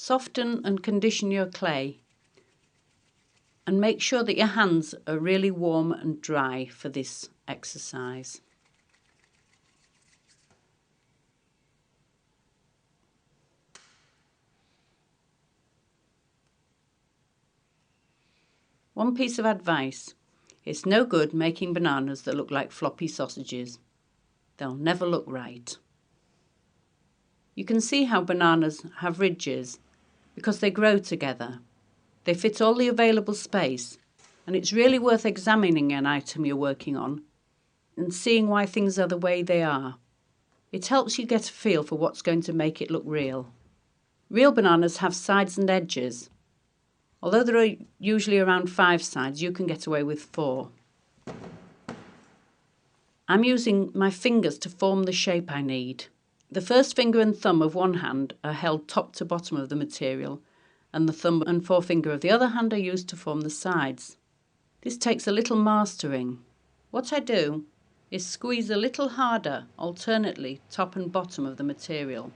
Soften and condition your clay, and make sure that your hands are really warm and dry for this exercise. One piece of advice: it's no good making bananas that look like floppy sausages. They'll never look right. You can see how bananas have ridges because they grow together. They fit all the available space, and it's really worth examining an item you're working on and seeing why things are the way they are. It helps you get a feel for what's going to make it look real. Real bananas have sides and edges. Although there are usually around 5 sides, you can get away with 4. I'm using my fingers to form the shape I need. The first finger and thumb of one hand are held top to bottom of the material, and the thumb and forefinger of the other hand are used to form the sides. This takes a little mastering. What I do is squeeze a little harder, alternately top and bottom of the material,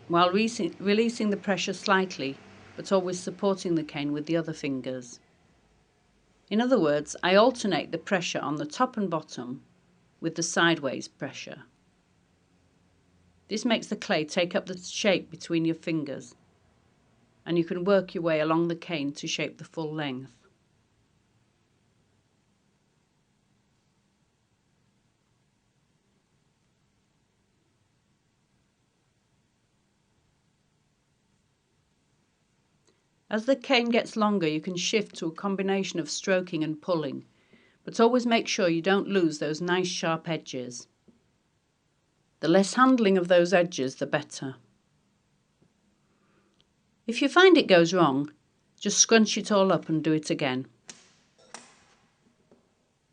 while releasing the pressure slightly, but always supporting the cane with the other fingers. In other words, I alternate the pressure on the top and bottom with the sideways pressure. This makes the clay take up the shape between your fingers, and you can work your way along the cane to shape the full length. As the cane gets longer, you can shift to a combination of stroking and pulling, but always make sure you don't lose those nice sharp edges. The less handling of those edges, the better. If you find it goes wrong, just scrunch it all up and do it again.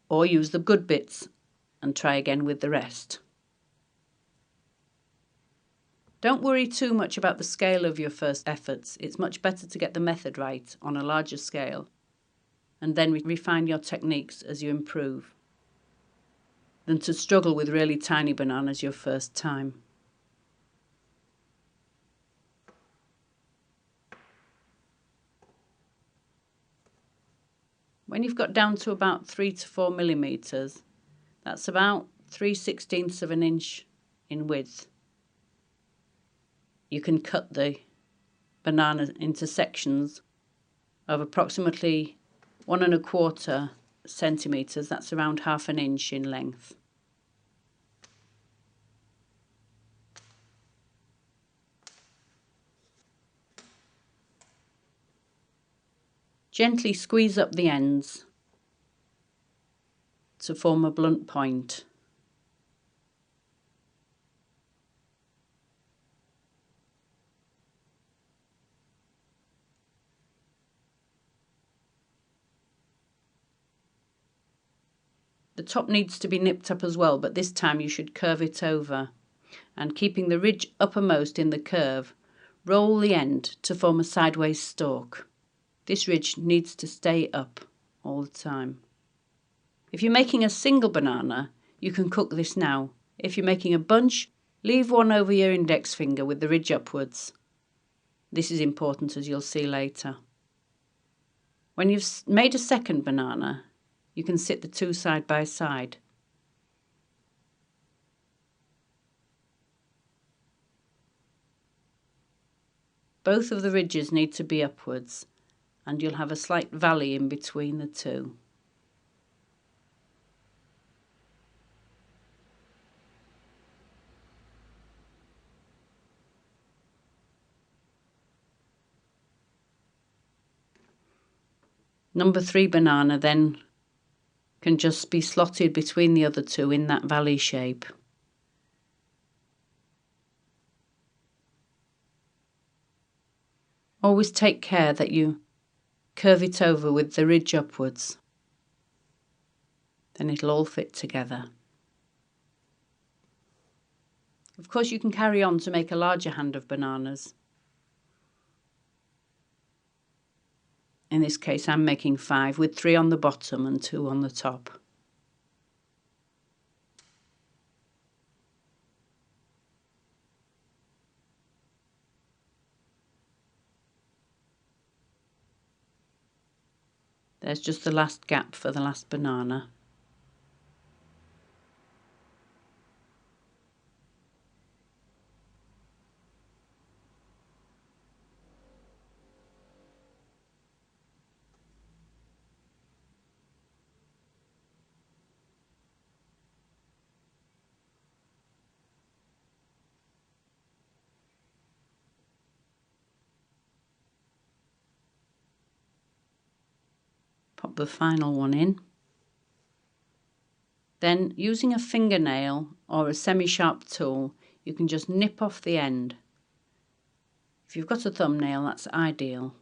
Or use the good bits and try again with the rest. Don't worry too much about the scale of your first efforts. It's much better to get the method right on a larger scale and then refine your techniques as you improve, than to struggle with really tiny bananas your first time. When you've got down to about 3 to 4 millimeters, that's about 3/16 of an inch in width, you can cut the banana into sections of approximately 1¼ centimeters, that's around ½ an inch in length. Gently squeeze up the ends to form a blunt point. The top needs to be nipped up as well, but this time you should curve it over, and keeping the ridge uppermost in the curve, roll the end to form a sideways stalk. This ridge needs to stay up all the time. If you're making a single banana, you can cook this now. If you're making a bunch, leave one over your index finger with the ridge upwards. This is important, as you'll see later. When you've made a second banana, you can sit the two side by side. Both of the ridges need to be upwards, and you'll have a slight valley in between the two. Number 3 banana then can just be slotted between the other two in that valley shape. Always take care that you curve it over with the ridge upwards. Then it'll all fit together. Of course, you can carry on to make a larger hand of bananas. In this case, I'm making 5 with 3 on the bottom and 2 on the top. There's just the last gap for the last banana. Pop the final one in. Then, using a fingernail or a semi-sharp tool, you can just nip off the end. If you've got a thumbnail, that's ideal.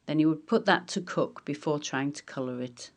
Then you would put that to cook before trying to colour it.